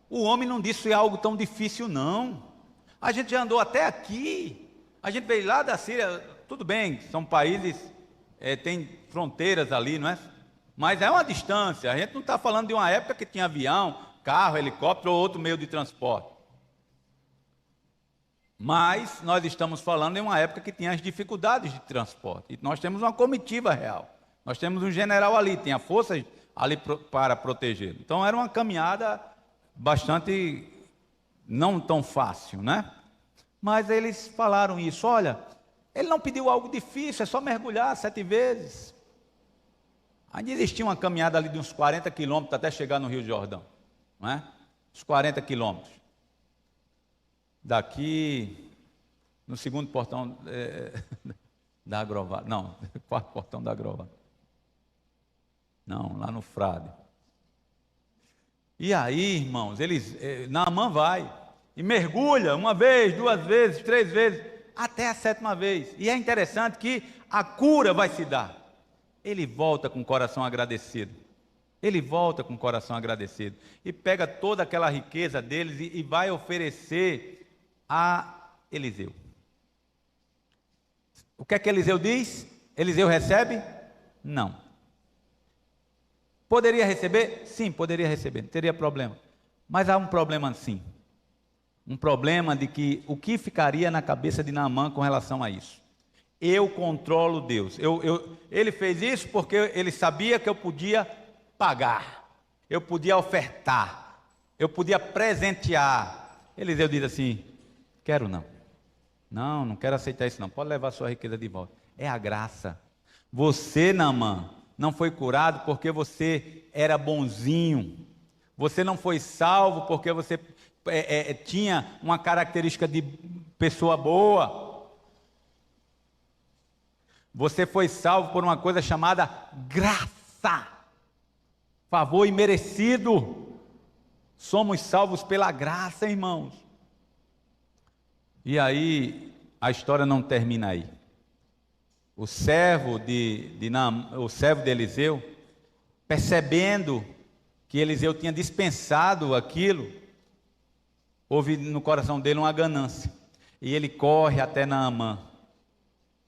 o homem não disse algo tão difícil não, a gente já andou até aqui, a gente veio lá da Síria, tudo bem, são países, tem fronteiras ali, não é? Mas é uma distância, a gente não está falando de uma época que tinha avião, carro, helicóptero ou outro meio de transporte. Mas nós estamos falando em uma época que tinha as dificuldades de transporte. E nós temos uma comitiva real. Nós temos um general ali, tinha forças ali para protegê-lo. Então era uma caminhada bastante não tão fácil, né? Mas eles falaram isso, olha, ele não pediu algo difícil, é só mergulhar 7 vezes. Ainda existia uma caminhada ali de uns 40 quilômetros até chegar no Rio Jordão, não é? Uns 40 quilômetros. Daqui, no segundo portão da Agrovado, não, quarto portão da Agrovado. Não, lá no Frade. E aí, irmãos, Naamã vai e mergulha 1 vez, 2 vezes, 3 vezes, até a 7ª vez. E é interessante que a cura vai se dar. Ele volta com o coração agradecido. Ele volta com o coração agradecido. E pega toda aquela riqueza deles e vai oferecer a Eliseu. O que é que Eliseu diz? Eliseu recebe? Não. Poderia receber? Sim, poderia receber, não teria problema. Mas há um problema sim. Um problema de que o que ficaria na cabeça de Naamã com relação a isso? Eu controlo Deus. Ele fez isso porque ele sabia que eu podia pagar, eu podia ofertar, eu podia presentear. Eliseu diz assim: quero não. Não quero aceitar isso não. Pode levar sua riqueza de volta. É a graça. Você, Naamã, não foi curado porque você era bonzinho. Você não foi salvo porque você tinha uma característica de pessoa boa. Você foi salvo por uma coisa chamada graça. Favor imerecido. Somos salvos pela graça, irmãos. E aí, a história não termina aí. O servo de Eliseu, percebendo que Eliseu tinha dispensado aquilo, houve no coração dele uma ganância. E ele corre até Naamã.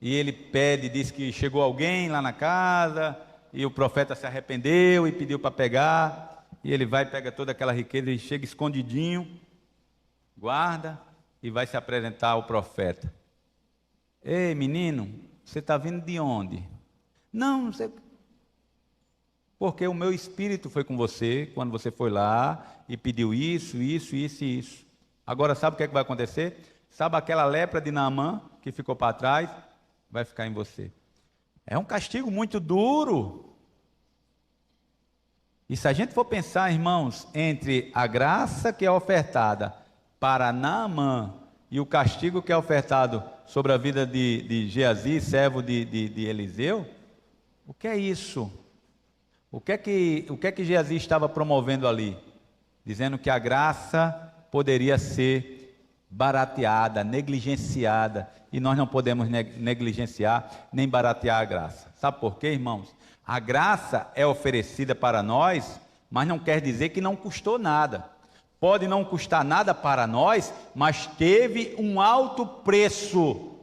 E ele pede, diz que chegou alguém lá na casa, e o profeta se arrependeu e pediu para pegar. E ele vai, pega toda aquela riqueza e chega escondidinho, guarda e vai se apresentar ao profeta. Ei, menino, você está vindo de onde? Não sei. Porque o meu espírito foi com você quando você foi lá e pediu isso. Agora sabe o que é que vai acontecer? Sabe aquela lepra de Naamã que ficou para trás? Vai ficar em você. É um castigo muito duro. E se a gente for pensar, irmãos, entre a graça que é ofertada para Naamã e o castigo que é ofertado sobre a vida de Geazi, servo de Eliseu, o que é isso? O que é que Geazi estava promovendo ali? Dizendo que a graça poderia ser barateada, negligenciada, e nós não podemos negligenciar nem baratear a graça. Sabe por quê, irmãos? A graça é oferecida para nós, mas não quer dizer que não custou nada. Pode não custar nada para nós, mas teve um alto preço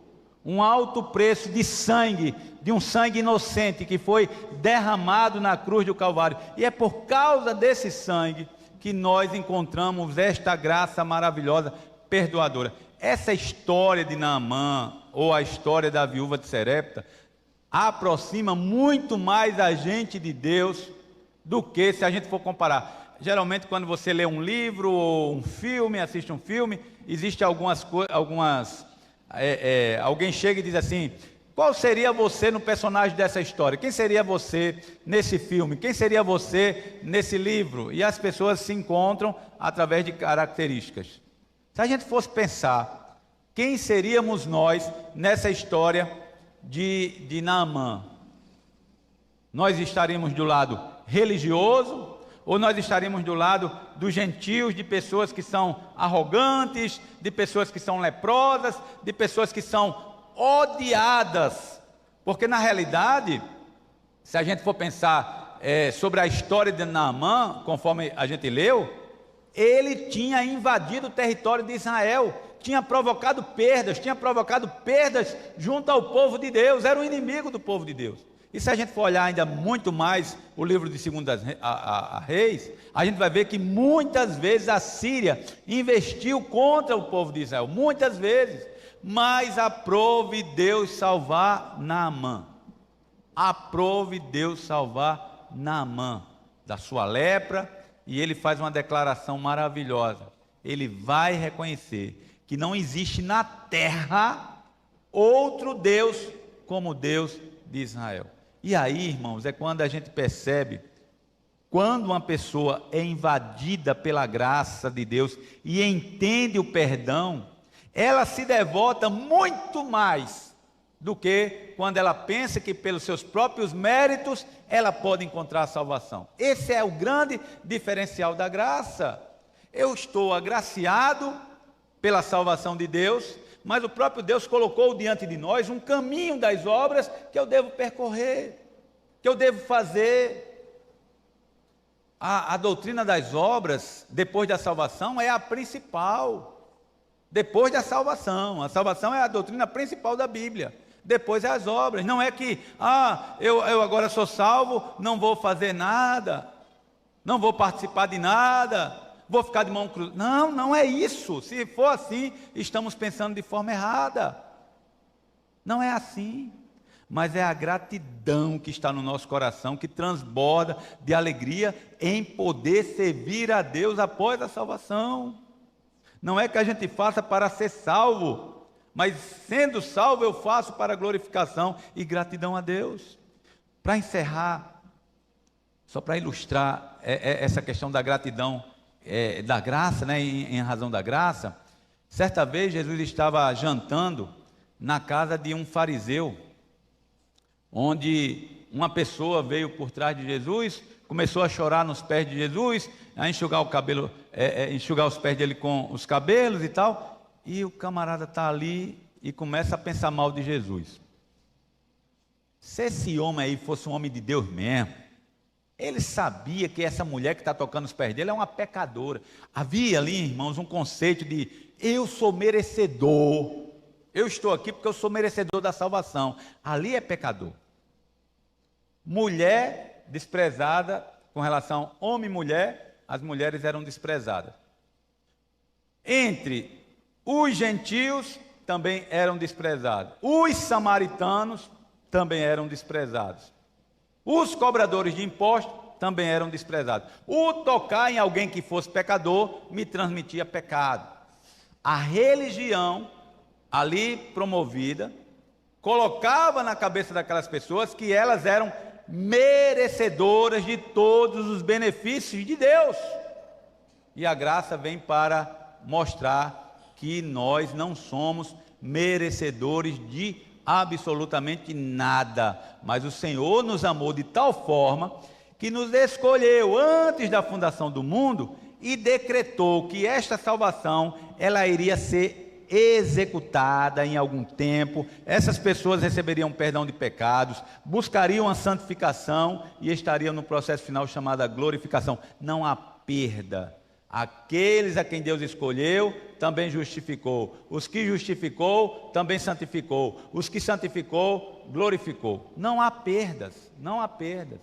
de sangue, de um sangue inocente que foi derramado na cruz do Calvário. E é por causa desse sangue que nós encontramos esta graça maravilhosa, perdoadora. Essa história de Naamã, ou a história da viúva de Sarepta, aproxima muito mais a gente de Deus do que se a gente for comparar. Geralmente quando você lê um livro ou um filme, assiste um filme, existe alguém chega e diz assim: qual seria você no personagem dessa história? Quem seria você nesse filme? Quem seria você nesse livro? E as pessoas se encontram através de características. Se a gente fosse pensar, quem seríamos nós nessa história de Naamã? Nós estaríamos do lado religioso, ou nós estaríamos do lado dos gentios, de pessoas que são arrogantes, de pessoas que são leprosas, de pessoas que são odiadas? Porque na realidade, se a gente for pensar sobre a história de Naamã, conforme a gente leu, ele tinha invadido o território de Israel, tinha provocado perdas junto ao povo de Deus, era o inimigo do povo de Deus. E se a gente for olhar ainda muito mais o livro de 2 Reis, a gente vai ver que muitas vezes a Síria investiu contra o povo de Israel, muitas vezes, mas aprove Deus salvar Naamã. Aprove Deus salvar Naamã da sua lepra, e ele faz uma declaração maravilhosa. Ele vai reconhecer que não existe na terra outro Deus como o Deus de Israel. E aí, irmãos, é quando a gente percebe, quando uma pessoa é invadida pela graça de Deus e entende o perdão, ela se devota muito mais do que quando ela pensa que pelos seus próprios méritos ela pode encontrar a salvação. Esse é o grande diferencial da graça. Eu estou agraciado pela salvação de Deus, mas o próprio Deus colocou diante de nós um caminho das obras que eu devo percorrer, que eu devo fazer. A doutrina das obras, depois da salvação, é a principal. Depois da salvação, a salvação é a doutrina principal da Bíblia. Depois é as obras. Não é que, eu agora sou salvo, não vou fazer nada, não vou participar de nada, vou ficar de mão cruzada. Não, não é isso. Se for assim, estamos pensando de forma errada. Não é assim. Mas é a gratidão que está no nosso coração, que transborda de alegria em poder servir a Deus após a salvação. Não é que a gente faça para ser salvo, mas sendo salvo eu faço para glorificação e gratidão a Deus. Para encerrar, só para ilustrar essa questão da gratidão, da graça, né, em razão da graça, certa vez Jesus estava jantando na casa de um fariseu, onde uma pessoa veio por trás de Jesus, começou a chorar nos pés de Jesus, a enxugar o cabelo, enxugar os pés dele com os cabelos e tal, e o camarada está ali e começa a pensar mal de Jesus. Se esse homem aí fosse um homem de Deus mesmo, ele sabia que essa mulher que está tocando os pés dele é uma pecadora. Havia ali, irmãos, um conceito de eu sou merecedor, eu estou aqui porque eu sou merecedor da salvação. Ali é pecador. Mulher desprezada, com relação homem e mulher, as mulheres eram desprezadas. Entre os gentios também eram desprezados. Os samaritanos também eram desprezados. Os cobradores de impostos também eram desprezados. O tocar em alguém que fosse pecador me transmitia pecado. A religião ali promovida colocava na cabeça daquelas pessoas que elas eram merecedoras de todos os benefícios de Deus. E a graça vem para mostrar que nós não somos merecedores de absolutamente nada, mas o Senhor nos amou de tal forma que nos escolheu antes da fundação do mundo e decretou que esta salvação ela iria ser executada em algum tempo. Essas pessoas receberiam perdão de pecados, buscariam a santificação e estariam no processo final chamado glorificação. Não há perda. Aqueles a quem Deus escolheu, também justificou. Os que justificou, também santificou. Os que santificou, glorificou. Não há perdas, não há perdas.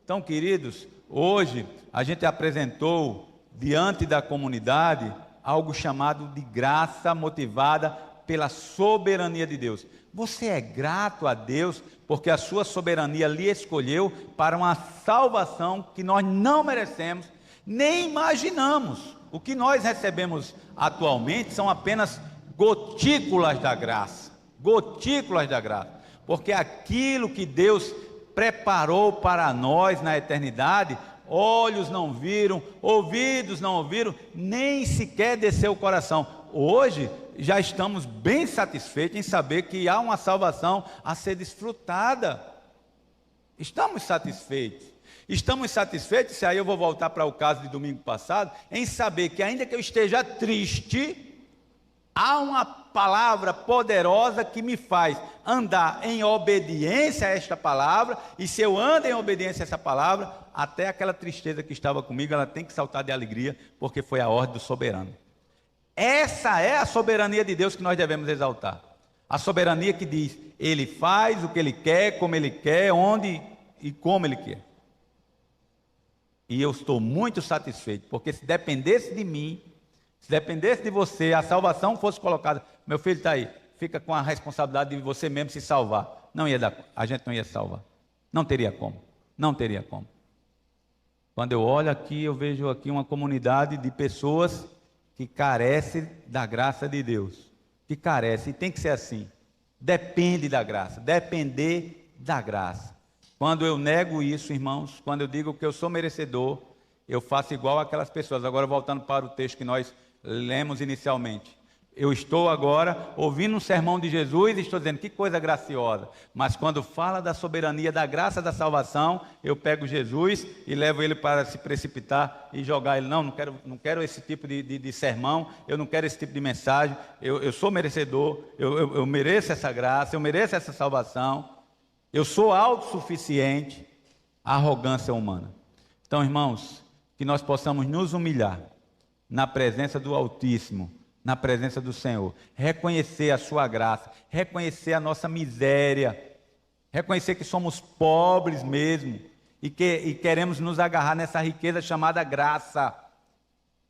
Então, queridos, hoje a gente apresentou diante da comunidade algo chamado de graça motivada pela soberania de Deus. Você é grato a Deus porque a sua soberania lhe escolheu para uma salvação que nós não merecemos, nem imaginamos. O que nós recebemos atualmente são apenas gotículas da graça, gotículas da graça, porque aquilo que Deus preparou para nós na eternidade, olhos não viram, ouvidos não ouviram, nem sequer desceu o coração. Hoje já estamos bem satisfeitos em saber que há uma salvação a ser desfrutada. Estamos satisfeitos. Estamos satisfeitos, se aí eu vou voltar para o caso de domingo passado, em saber que ainda que eu esteja triste, há uma palavra poderosa que me faz andar em obediência a esta palavra, e se eu ando em obediência a essa palavra, até aquela tristeza que estava comigo, ela tem que saltar de alegria, porque foi a ordem do soberano. Essa é a soberania de Deus que nós devemos exaltar. A soberania que diz, Ele faz o que Ele quer, como Ele quer, onde e como Ele quer. E eu estou muito satisfeito, porque se dependesse de mim, se dependesse de você, a salvação fosse colocada, meu filho está aí, fica com a responsabilidade de você mesmo se salvar. Não ia dar, a gente não ia salvar. Não teria como, não teria como. Quando eu olho aqui, eu vejo aqui uma comunidade de pessoas que carecem da graça de Deus. Que carecem, e tem que ser assim. Depende da graça, depender da graça. Quando eu nego isso, irmãos, quando eu digo que eu sou merecedor, eu faço igual aquelas pessoas. Agora, voltando para o texto que nós lemos inicialmente. Eu estou agora ouvindo um sermão de Jesus e estou dizendo, que coisa graciosa. Mas quando fala da soberania, da graça da salvação, eu pego Jesus e levo ele para se precipitar e jogar ele. Não quero esse tipo de sermão, eu não quero esse tipo de mensagem. Eu sou merecedor, eu mereço essa graça, eu mereço essa salvação. Eu sou autossuficiente. A arrogância humana. Então, irmãos, que nós possamos nos humilhar na presença do Altíssimo, na presença do Senhor, reconhecer a sua graça, reconhecer a nossa miséria, reconhecer que somos pobres mesmo, e queremos nos agarrar nessa riqueza chamada graça.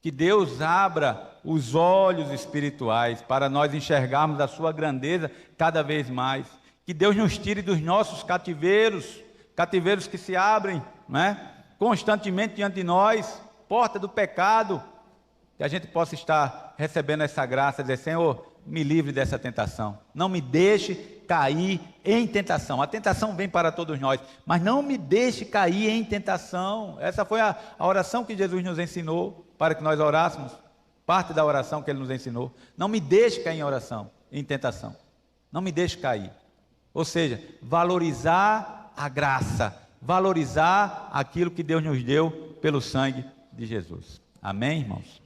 Que Deus abra os olhos espirituais para nós enxergarmos a sua grandeza cada vez mais. Que Deus nos tire dos nossos cativeiros que se abrem, né, constantemente diante de nós, porta do pecado. Que a gente possa estar recebendo essa graça, dizer, Senhor, me livre dessa tentação. Não me deixe cair em tentação. A tentação vem para todos nós, mas não me deixe cair em tentação. Essa foi a oração que Jesus nos ensinou para que nós orássemos. Parte da oração que Ele nos ensinou. Não me deixe cair em tentação. Não me deixe cair. Ou seja, valorizar a graça. Valorizar aquilo que Deus nos deu pelo sangue de Jesus. Amém, irmãos?